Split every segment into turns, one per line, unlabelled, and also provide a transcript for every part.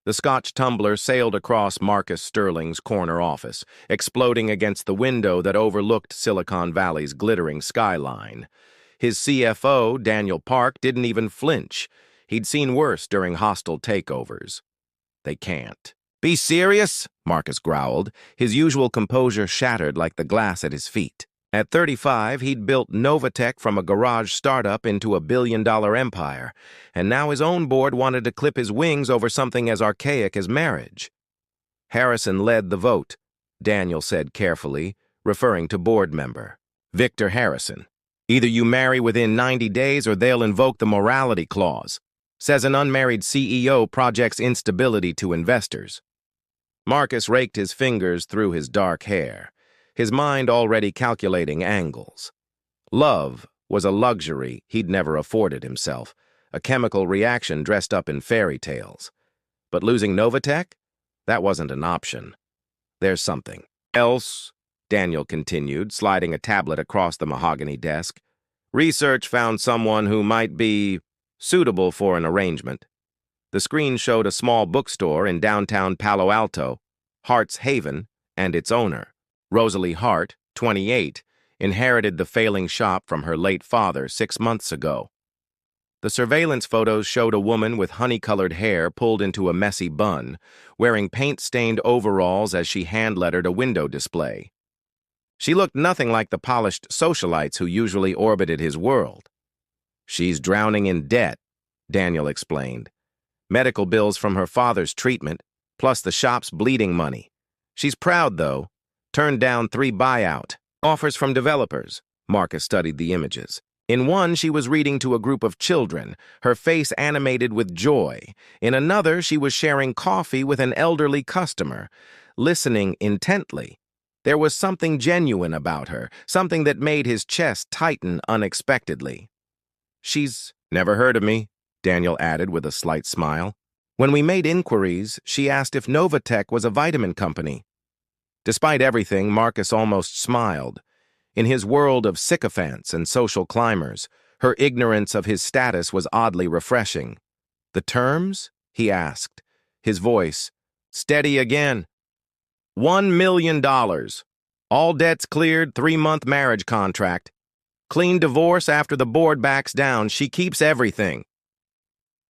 The Scotch tumbler sailed across Marcus Sterling's corner office, exploding against the window that overlooked Silicon Valley's glittering skyline. His CFO, Daniel Park, didn't even flinch. He'd seen worse during hostile takeovers. They can't. "Be serious?" Marcus growled, his usual composure shattered like the glass at his feet. At 35, he'd built Novatech from a garage startup into a billion-dollar empire, and now his own board wanted to clip his wings over something as archaic as marriage. Harrison led the vote, Daniel said carefully, referring to board member Victor Harrison. "Either you marry within 90 days or they'll invoke the morality clause. Says an unmarried CEO projects instability to investors." Marcus raked his fingers through his dark hair, his mind already calculating angles. Love was a luxury he'd never afforded himself, a chemical reaction dressed up in fairy tales. But losing Novatech? That wasn't an option. "There's something else," Daniel continued, sliding a tablet across the mahogany desk. "Research found someone who might be suitable for an arrangement." The screen showed a small bookstore in downtown Palo Alto, Hart's Haven, and its owner. Rosalie Hart, 28, inherited the failing shop from her late father 6 months ago. The surveillance photos showed a woman with honey-colored hair pulled into a messy bun, wearing paint-stained overalls as she hand-lettered a window display. She looked nothing like the polished socialites who usually orbited his world. "She's drowning in debt," Daniel explained. "Medical bills from her father's treatment, plus the shop's bleeding money. She's proud, though. Turned down 3 buyout offers from developers." Marcus studied the images. In one, she was reading to a group of children, her face animated with joy. In another, she was sharing coffee with an elderly customer, listening intently. There was something genuine about her, something that made his chest tighten unexpectedly. "She's never heard of me," Daniel added with a slight smile. "When we made inquiries, she asked if Novatech was a vitamin company." Despite everything, Marcus almost smiled. In his world of sycophants and social climbers, her ignorance of his status was oddly refreshing. "The terms?" he asked, his voice steady again. $1 million. All debts cleared, 3-month marriage contract. Clean divorce after the board backs down. She keeps everything."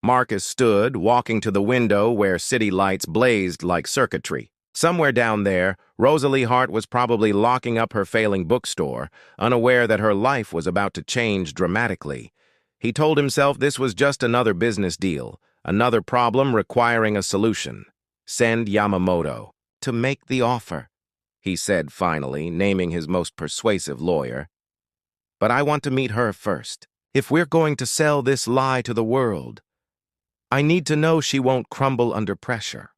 Marcus stood, walking to the window where city lights blazed like circuitry. Somewhere down there, Rosalie Hart was probably locking up her failing bookstore, unaware that her life was about to change dramatically. He told himself this was just another business deal, another problem requiring a solution. Send Yamamoto to make the offer, he said finally, naming his most persuasive lawyer. "But I want to meet her first. If we're going to sell this lie to the world, I need to know she won't crumble under pressure."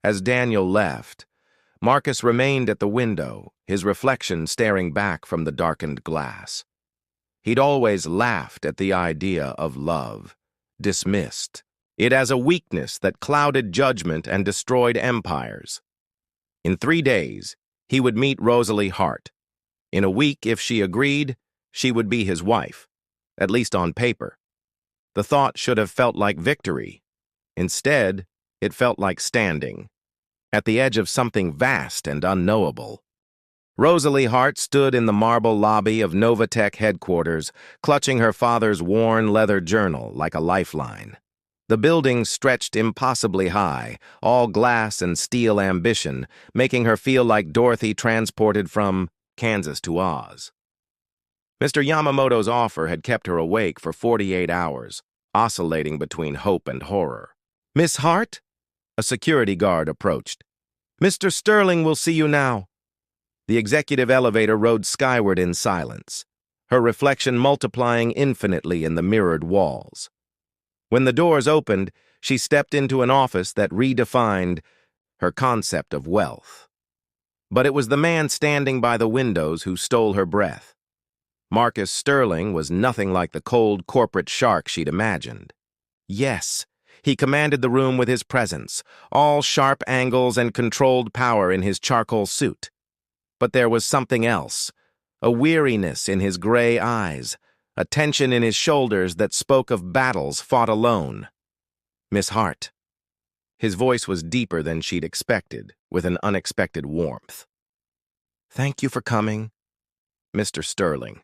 As Daniel left, Marcus remained at the window, his reflection staring back from the darkened glass. He'd always laughed at the idea of love, dismissed it as a weakness that clouded judgment and destroyed empires. In 3 days, he would meet Rosalie Hart. In a week, if she agreed, she would be his wife, at least on paper. The thought should have felt like victory. Instead, it felt like standing at the edge of something vast and unknowable. Rosalie Hart stood in the marble lobby of Novatech headquarters, clutching her father's worn leather journal like a lifeline. The building stretched impossibly high, all glass and steel ambition, making her feel like Dorothy transported from Kansas to Oz. Mr. Yamamoto's offer had kept her awake for 48 hours, oscillating between hope and horror. "Miss Hart?" A security guard approached. "Mr. Sterling will see you now." The executive elevator rode skyward in silence, her reflection multiplying infinitely in the mirrored walls. When the doors opened, she stepped into an office that redefined her concept of wealth. But it was the man standing by the windows who stole her breath. Marcus Sterling was nothing like the cold corporate shark she'd imagined. Yes, he commanded the room with his presence, all sharp angles and controlled power in his charcoal suit. But there was something else, a weariness in his gray eyes, a tension in his shoulders that spoke of battles fought alone. "Miss Hart." His voice was deeper than she'd expected, with an unexpected warmth. "Thank you for coming, Mr. Sterling."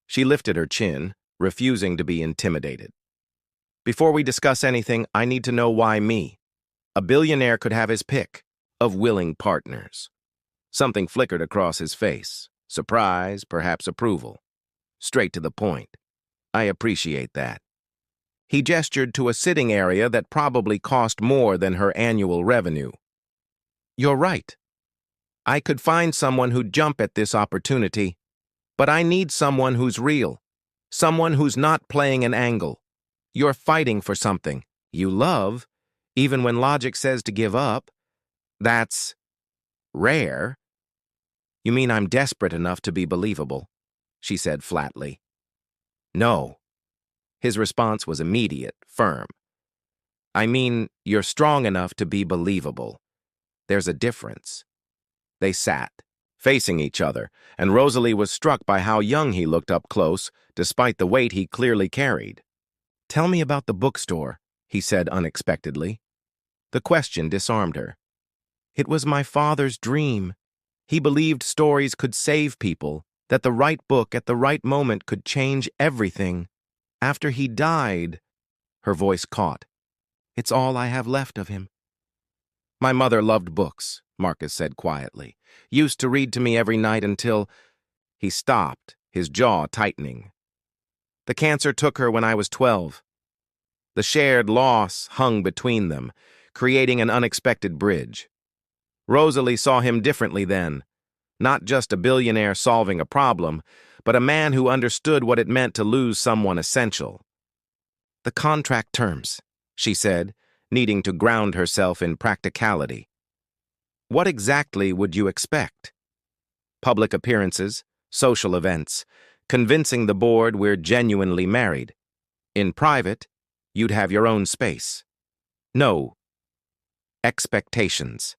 She lifted her chin, refusing to be intimidated. "Before we discuss anything, I need to know why me. A billionaire could have his pick of willing partners." Something flickered across his face. Surprise, perhaps approval. Straight to the point. "I appreciate that." He gestured to a sitting area that probably cost more than her annual revenue. "You're right. I could find someone who'd jump at this opportunity, but I need someone who's real, someone who's not playing an angle. You're fighting for something you love, even when logic says to give up. That's rare." "You mean I'm desperate enough to be believable?" she said flatly. "No." His response was immediate, firm. "I mean, you're strong enough to be believable. There's a difference." They sat, facing each other, and Rosalie was struck by how young he looked up close, despite the weight he clearly carried. "Tell me about the bookstore," he said unexpectedly. The question disarmed her. "It was my father's dream. He believed stories could save people, that the right book at the right moment could change everything. After he died," her voice caught, "it's all I have left of him." "My mother loved books," Marcus said quietly. "Used to read to me every night until—" He stopped, his jaw tightening. "The cancer took her when I was 12. The shared loss hung between them, creating an unexpected bridge. Rosalie saw him differently then, not just a billionaire solving a problem, but a man who understood what it meant to lose someone essential. "The contract terms," she said, needing to ground herself in practicality. "What exactly would you expect?" "Public appearances, social events, convincing the board we're genuinely married. In private, you'd have your own space. No expectations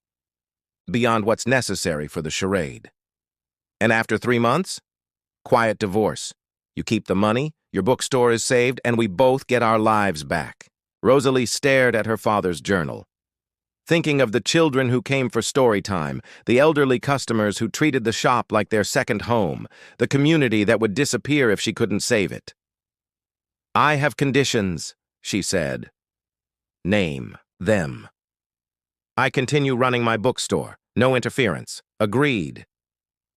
beyond what's necessary for the charade. And after 3 months? Quiet divorce. You keep the money, your bookstore is saved, and we both get our lives back." Rosalie stared at her father's journal, thinking of the children who came for story time, the elderly customers who treated the shop like their second home, the community that would disappear if she couldn't save it. "I have conditions," she said. "Name them." "I continue running my bookstore. No interference. Agreed.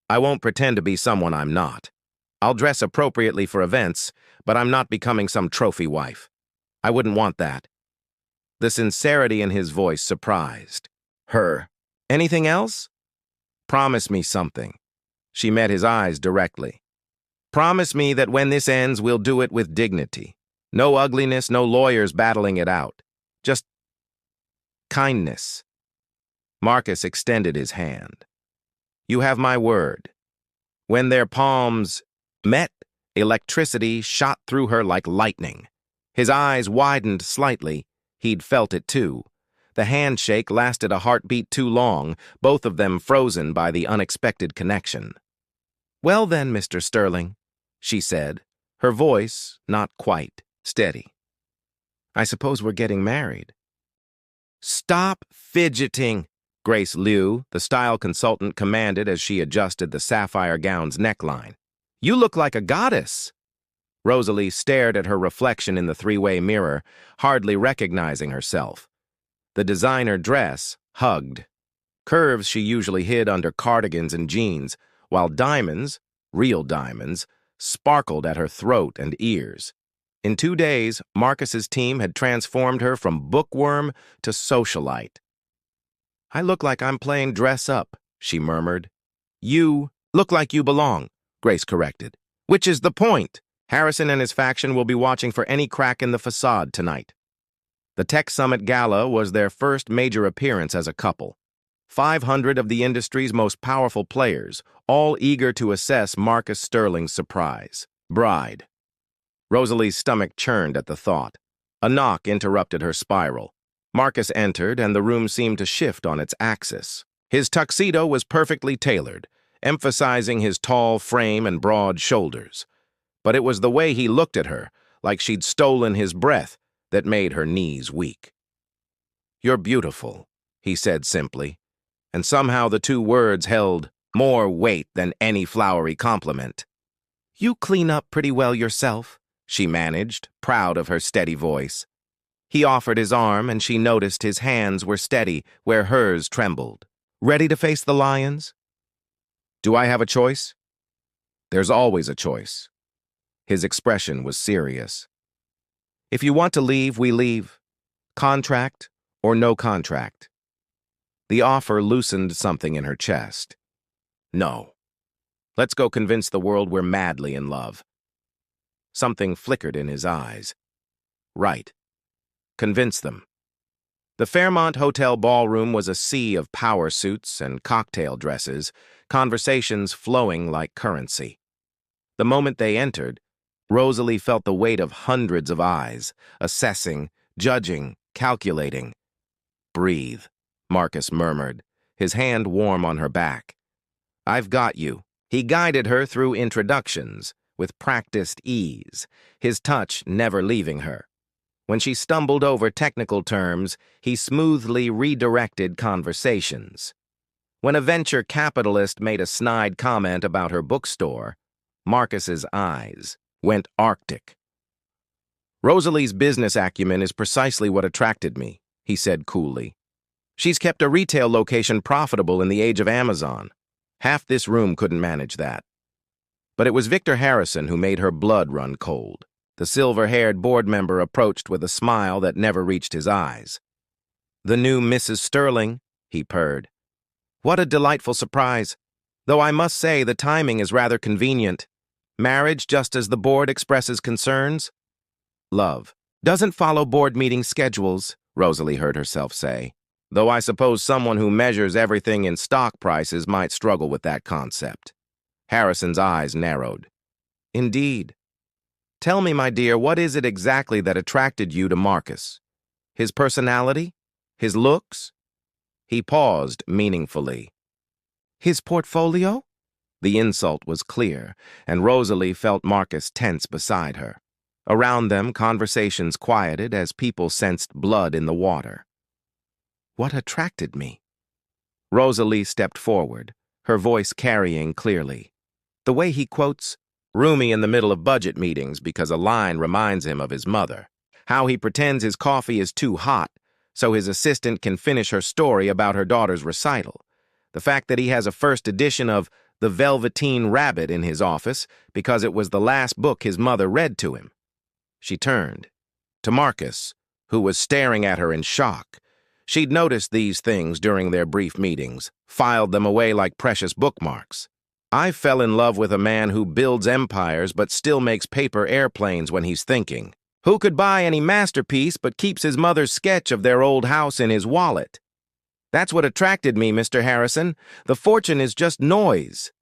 I won't pretend to be someone I'm not. I'll dress appropriately for events, but I'm not becoming some trophy wife. I wouldn't want that." The sincerity in his voice surprised her. "Anything else?" "Promise me something." She met his eyes directly. "Promise me that when this ends, we'll do it with dignity. No ugliness, no lawyers battling it out. Just kindness." Marcus extended his hand. "You have my word." When their palms met, electricity shot through her like lightning. His eyes widened slightly. He'd felt it too. The handshake lasted a heartbeat too long, both of them frozen by the unexpected connection. "Well then, Mr. Sterling," she said, her voice not quite steady. "I suppose we're getting married." "Stop fidgeting," Grace Liu, the style consultant, commanded as she adjusted the sapphire gown's neckline. "You look like a goddess." Rosalie stared at her reflection in the three-way mirror, hardly recognizing herself. The designer dress hugged. Curves she usually hid under cardigans and jeans, while diamonds, real diamonds, sparkled at her throat and ears. In 2 days, Marcus's team had transformed her from bookworm to socialite. "I look like I'm playing dress-up," she murmured. "You look like you belong," Grace corrected. "Which is the point. Harrison and his faction will be watching for any crack in the facade tonight." The Tech Summit Gala was their first major appearance as a couple. 500 of the industry's most powerful players, all eager to assess Marcus Sterling's surprise bride. Rosalie's stomach churned at the thought. A knock interrupted her spiral. Marcus entered, and the room seemed to shift on its axis. His tuxedo was perfectly tailored, emphasizing his tall frame and broad shoulders. But it was the way he looked at her, like she'd stolen his breath, that made her knees weak. "You're beautiful," he said simply, and somehow the two words held more weight than any flowery compliment. "You clean up pretty well yourself," she managed, proud of her steady voice. He offered his arm, and she noticed his hands were steady where hers trembled. "Ready to face the lions?" "Do I have a choice?" "There's always a choice." His expression was serious. "If you want to leave, we leave. Contract or no contract." The offer loosened something in her chest. "No. Let's go convince the world we're madly in love." Something flickered in his eyes. "Right. Convince them." The Fairmont Hotel ballroom was a sea of power suits and cocktail dresses, conversations flowing like currency. The moment they entered, Rosalie felt the weight of hundreds of eyes, assessing, judging, calculating. "Breathe," Marcus murmured, his hand warm on her back. "I've got you." He guided her through introductions, with practiced ease, his touch never leaving her. When she stumbled over technical terms, he smoothly redirected conversations. When a venture capitalist made a snide comment about her bookstore, Marcus's eyes went arctic. "Rosalie's business acumen is precisely what attracted me," he said coolly. "She's kept a retail location profitable in the age of Amazon. Half this room couldn't manage that." But it was Victor Harrison who made her blood run cold. The silver-haired board member approached with a smile that never reached his eyes. "The new Mrs. Sterling," he purred. "What a delightful surprise. Though I must say the timing is rather convenient. Marriage just as the board expresses concerns." "Love doesn't follow board meeting schedules," Rosalie heard herself say. "Though I suppose someone who measures everything in stock prices might struggle with that concept." Harrison's eyes narrowed. "Indeed. Tell me, my dear, what is it exactly that attracted you to Marcus? His personality? His looks?" He paused meaningfully. "His portfolio?" The insult was clear, and Rosalie felt Marcus tense beside her. Around them, conversations quieted as people sensed blood in the water. "What attracted me?" Rosalie stepped forward, her voice carrying clearly. "The way he quotes, roomy in the middle of budget meetings because a line reminds him of his mother. How he pretends his coffee is too hot so his assistant can finish her story about her daughter's recital. The fact that he has a first edition of The Velveteen Rabbit in his office because it was the last book his mother read to him." She turned to Marcus, who was staring at her in shock. She'd noticed these things during their brief meetings, filed them away like precious bookmarks. "I fell in love with a man who builds empires but still makes paper airplanes when he's thinking. Who could buy any masterpiece but keeps his mother's sketch of their old house in his wallet. That's what attracted me, Mr. Harrison. The fortune is just noise."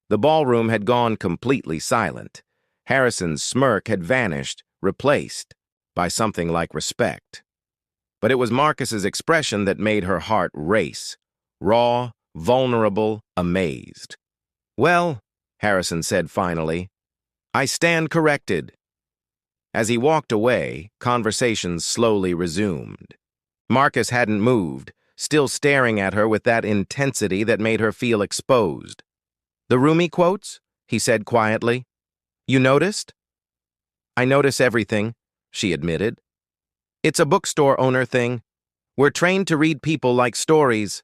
The ballroom had gone completely silent. Harrison's smirk had vanished, replaced by something like respect. But it was Marcus's expression that made her heart race, raw, vulnerable, amazed. "Well," Harrison said finally, "I stand corrected." As he walked away, conversations slowly resumed. Marcus hadn't moved, still staring at her with that intensity that made her feel exposed. "The Rumi quotes?" he said quietly. "You noticed?" "I notice everything," she admitted. "It's a bookstore owner thing. We're trained to read people like stories.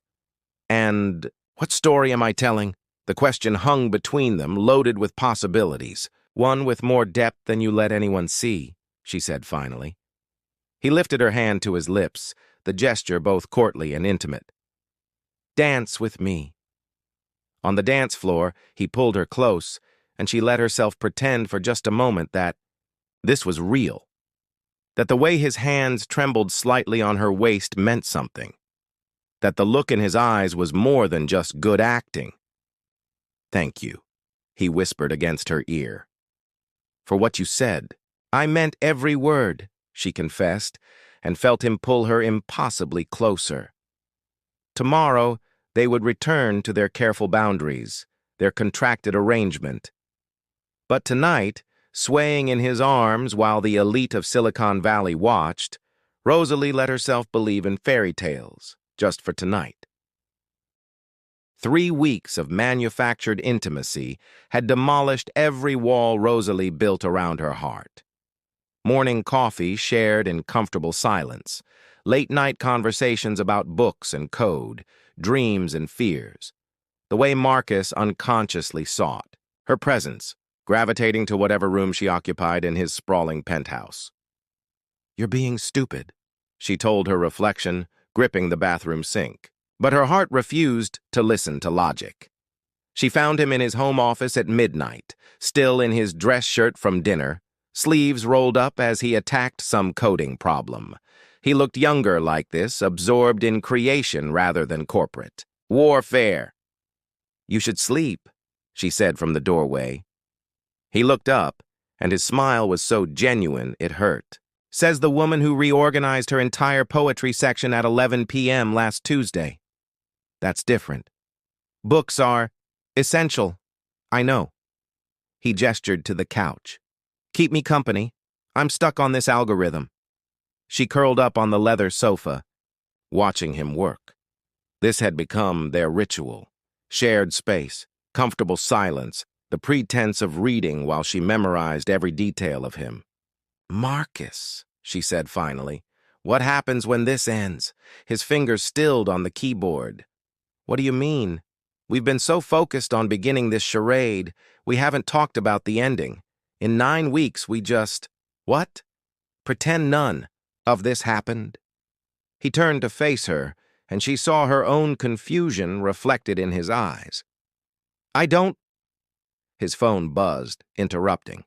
And what story am I telling?" The question hung between them, loaded with possibilities. "One with more depth than you let anyone see," she said finally. He lifted her hand to his lips, the gesture both courtly and intimate. "Dance with me." On the dance floor, he pulled her close, and she let herself pretend for just a moment that this was real. That the way his hands trembled slightly on her waist meant something. That the look in his eyes was more than just good acting. "Thank you," he whispered against her ear. "For what you said." "I meant every word," she confessed, and felt him pull her impossibly closer. Tomorrow, they would return to their careful boundaries, their contracted arrangement. But tonight, swaying in his arms while the elite of Silicon Valley watched, Rosalie let herself believe in fairy tales, just for tonight. 3 weeks of manufactured intimacy had demolished every wall Rosalie built around her heart. Morning coffee shared in comfortable silence, late-night conversations about books and code, dreams and fears. The way Marcus unconsciously sought, her presence, gravitating to whatever room she occupied in his sprawling penthouse. "You're being stupid," she told her reflection, gripping the bathroom sink. But her heart refused to listen to logic. She found him in his home office at midnight, still in his dress shirt from dinner, sleeves rolled up as he attacked some coding problem. He looked younger like this, absorbed in creation rather than corporate. Warfare. "You should sleep," she said from the doorway. He looked up, and his smile was so genuine it hurt. "Says the woman who reorganized her entire poetry section at 11 p.m. last Tuesday. That's different. Books are essential. I know." He gestured to the couch. "Keep me company. I'm stuck on this algorithm." She curled up on the leather sofa, watching him work. This had become their ritual. Shared space, comfortable silence, the pretense of reading while she memorized every detail of him. "Marcus," she said finally, "what happens when this ends?" His fingers stilled on the keyboard. "What do you mean? We've been so focused on beginning this charade, we haven't talked about the ending. In 9 weeks, we just—" "What?" "Pretend none of this happened." He turned to face her, and she saw her own confusion reflected in his eyes. "I don't—" His phone buzzed, interrupting.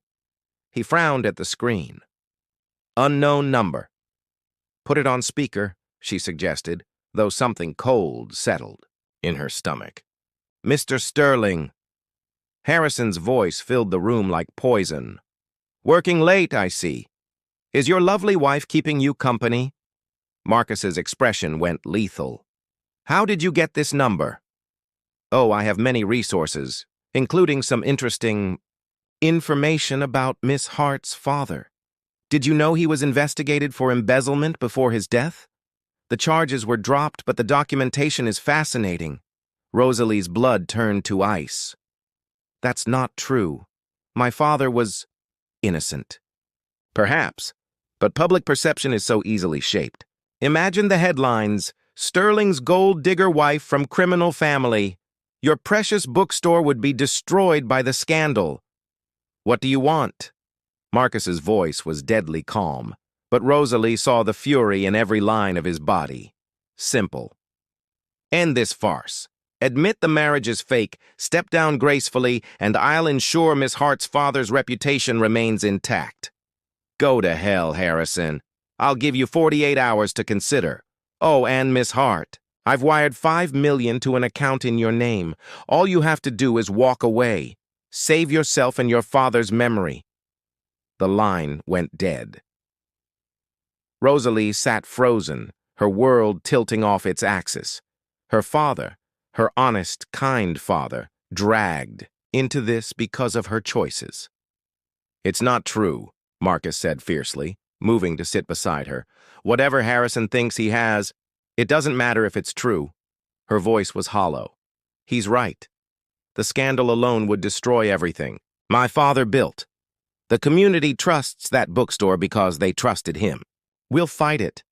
He frowned at the screen. "Unknown number." "Put it on speaker," she suggested, though something cold settled in her stomach. "Mr. Sterling." Harrison's voice filled the room like poison. "Working late, I see. Is your lovely wife keeping you company?" Marcus's expression went lethal. "How did you get this number?" "Oh, I have many resources, including some interesting information about Miss Hart's father. Did you know he was investigated for embezzlement before his death? The charges were dropped, but the documentation is fascinating." Rosalie's blood turned to ice. "That's not true. My father was innocent." "Perhaps, but public perception is so easily shaped. Imagine the headlines: Sterling's gold digger wife from criminal family. Your precious bookstore would be destroyed by the scandal. What do you want?" Marcus's voice was deadly calm, but Rosalie saw the fury in every line of his body. Simple. "End this farce. Admit the marriage is fake, step down gracefully, and I'll ensure Miss Hart's father's reputation remains intact." "Go to hell, Harrison. I'll give you 48 hours to consider. Oh, and Miss Hart, I've wired $5 million to an account in your name. All you have to do is walk away. Save yourself and your father's memory." The line went dead. Rosalie sat frozen, her world tilting off its axis. Her father, her honest, kind father, dragged into this because of her choices. "It's not true," Marcus said fiercely, moving to sit beside her. "Whatever Harrison thinks he has, it doesn't matter if it's true." Her voice was hollow. "He's right. The scandal alone would destroy everything my father built. The community trusts that bookstore because they trusted him. We'll fight it.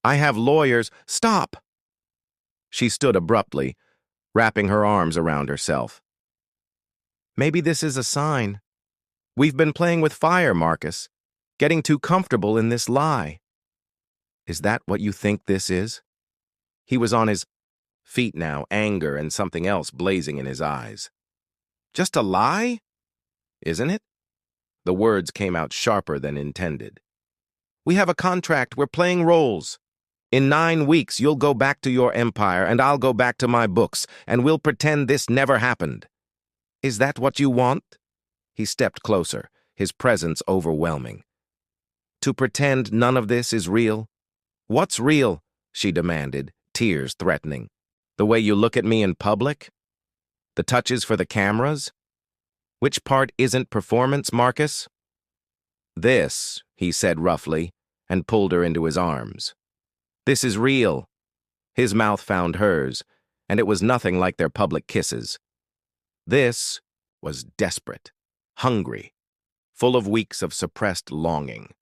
I have lawyers—" "Stop!" She stood abruptly, wrapping her arms around herself. "Maybe this is a sign. We've been playing with fire, Marcus, getting too comfortable in this lie." "Is that what you think this is?" He was on his feet now, anger and something else blazing in his eyes. "Just a lie? Isn't it?" The words came out sharper than intended. "We have a contract. We're playing roles. In 9 weeks, you'll go back to your empire, and I'll go back to my books, and we'll pretend this never happened. Is that what you want?" He stepped closer, his presence overwhelming. "To pretend none of this is real?" "What's real?" she demanded, tears threatening. "The way you look at me in public? The touches for the cameras? Which part isn't performance, Marcus?" "This," he said roughly, and pulled her into his arms. "This is real." His mouth found hers, and it was nothing like their public kisses. This was desperate, hungry, full of weeks of suppressed longing.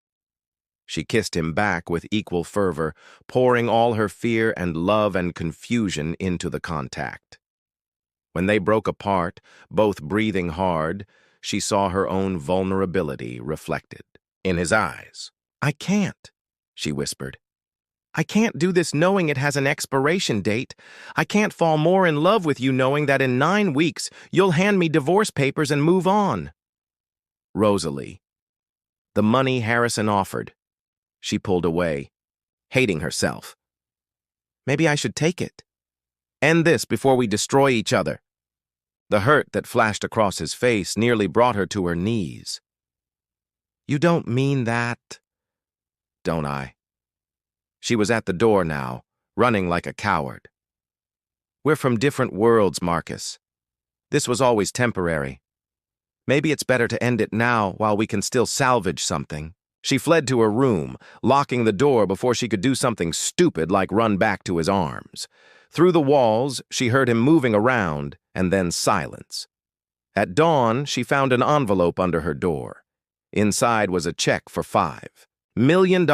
She kissed him back with equal fervor, pouring all her fear and love and confusion into the contact. When they broke apart, both breathing hard, she saw her own vulnerability reflected in his eyes. "I can't," she whispered. "I can't do this knowing it has an expiration date. I can't fall more in love with you knowing that in 9 weeks you'll hand me divorce papers and move on." Rosalie. The money Harrison offered. She pulled away, hating herself. Maybe I should take it. End this before we destroy each other. The hurt that flashed across his face nearly brought her to her knees. "You don't mean that." "Don't I?" She was at the door now, running like a coward. "We're from different worlds, Marcus. This was always temporary. Maybe it's better to end it now while we can still salvage something." She fled to her room, locking the door before she could do something stupid like run back to his arms. Through the walls, she heard him moving around, and then silence. At dawn, she found an envelope under her door. Inside was a check for $5 million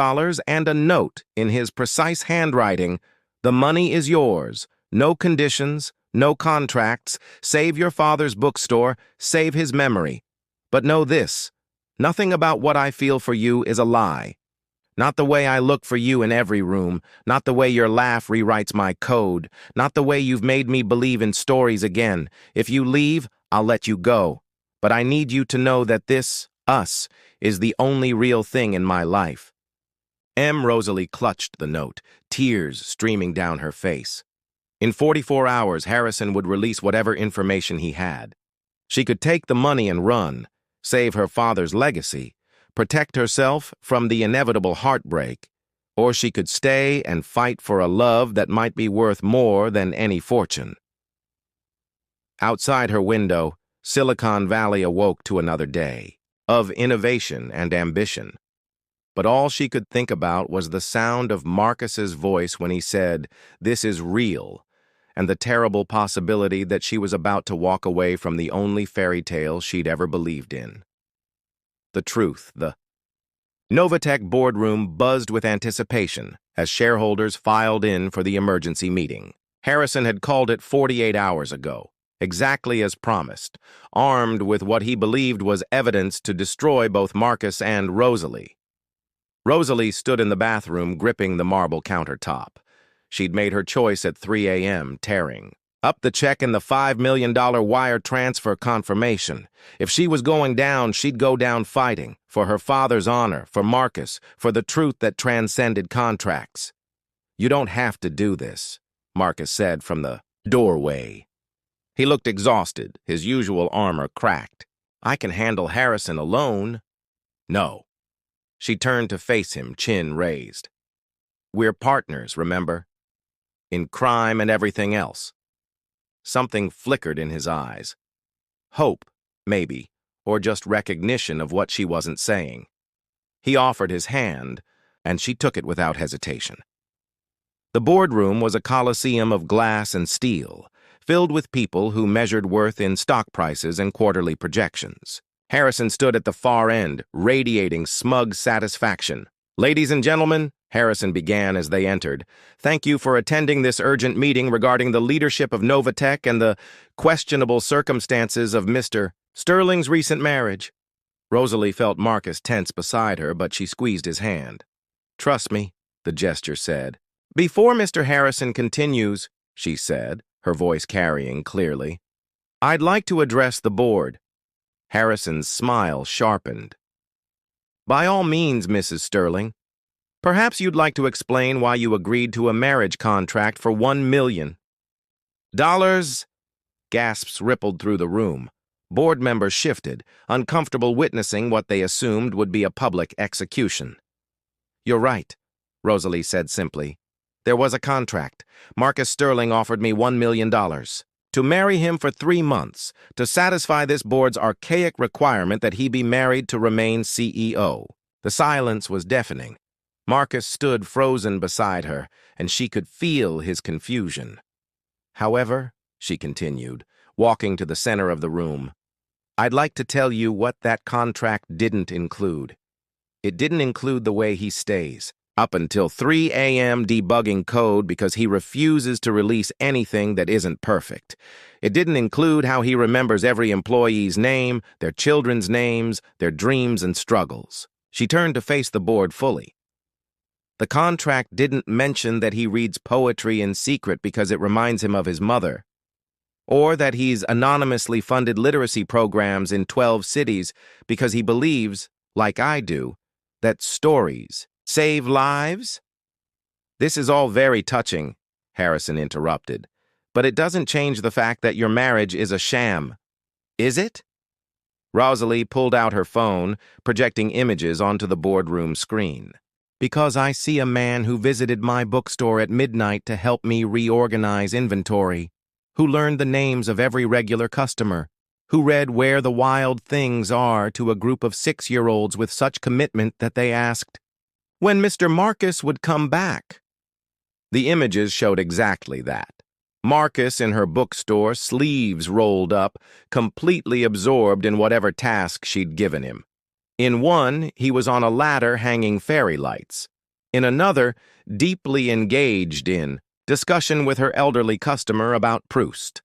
and a note in his precise handwriting. "The money is yours. No conditions, no contracts. Save your father's bookstore, save his memory. But know this. Nothing about what I feel for you is a lie. Not the way I look for you in every room, not the way your laugh rewrites my code, not the way you've made me believe in stories again. If you leave, I'll let you go. But I need you to know that this, us, is the only real thing in my life." Rosalie clutched the note, tears streaming down her face. In 44 hours, Harrison would release whatever information he had. She could take the money and run, save her father's legacy, protect herself from the inevitable heartbreak, or she could stay and fight for a love that might be worth more than any fortune. Outside her window, Silicon Valley awoke to another day of innovation and ambition. But all she could think about was the sound of Marcus's voice when he said, "This is real," and the terrible possibility that she was about to walk away from the only fairy tale she'd ever believed in. The truth, the Novatech boardroom buzzed with anticipation as shareholders filed in for the emergency meeting. Harrison had called it 48 hours ago, exactly as promised, armed with what he believed was evidence to destroy both Marcus and Rosalie. Rosalie stood in the bathroom gripping the marble countertop. She'd made her choice at 3 a.m., tearing up the check and the $5 million wire transfer confirmation. If she was going down, she'd go down fighting, for her father's honor, for Marcus, for the truth that transcended contracts. "You don't have to do this," Marcus said from the doorway. He looked exhausted, his usual armor cracked. "I can handle Harrison alone." "No." She turned to face him, chin raised. "We're partners, remember? In crime and everything else." Something flickered in his eyes. Hope, maybe, or just recognition of what she wasn't saying. He offered his hand, and she took it without hesitation. The boardroom was a coliseum of glass and steel, filled with people who measured worth in stock prices and quarterly projections. Harrison stood at the far end, radiating smug satisfaction. "Ladies and gentlemen," Harrison began as they entered, "thank you for attending this urgent meeting regarding the leadership of Novatech and the questionable circumstances of Mr. Sterling's recent marriage." Rosalie felt Marcus tense beside her, but she squeezed his hand. "Trust me," the gesture said. "Before Mr. Harrison continues," she said, her voice carrying clearly, "I'd like to address the board." Harrison's smile sharpened. "By all means, Mrs. Sterling. Perhaps you'd like to explain why you agreed to a marriage contract for $1 million. Gasps rippled through the room. Board members shifted, uncomfortable witnessing what they assumed would be a public execution. "You're right," Rosalie said simply. "There was a contract. Marcus Sterling offered me $1 million. To marry him for 3 months, to satisfy this board's archaic requirement that he be married to remain CEO." The silence was deafening. Marcus stood frozen beside her, and she could feel his confusion. However, she continued, walking to the center of the room, I'd like to tell you what that contract didn't include. It didn't include the way he stays up until 3 a.m. debugging code because he refuses to release anything that isn't perfect. It didn't include how he remembers every employee's name, their children's names, their dreams and struggles. She turned to face the board fully. The contract didn't mention that he reads poetry in secret because it reminds him of his mother, or that he's anonymously funded literacy programs in 12 cities because he believes, like I do, that stories save lives? This is all very touching, Harrison interrupted, but it doesn't change the fact that your marriage is a sham. Is it? Rosalie pulled out her phone, projecting images onto the boardroom screen. Because I see a man who visited my bookstore at midnight to help me reorganize inventory, who learned the names of every regular customer, who read Where the Wild Things Are to a group of 6-year-olds with such commitment that they asked, when Mr. Marcus would come back. The images showed exactly that. Marcus in her bookstore, sleeves rolled up, completely absorbed in whatever task she'd given him. In one, he was on a ladder hanging fairy lights. In another, deeply engaged in discussion with her elderly customer about Proust.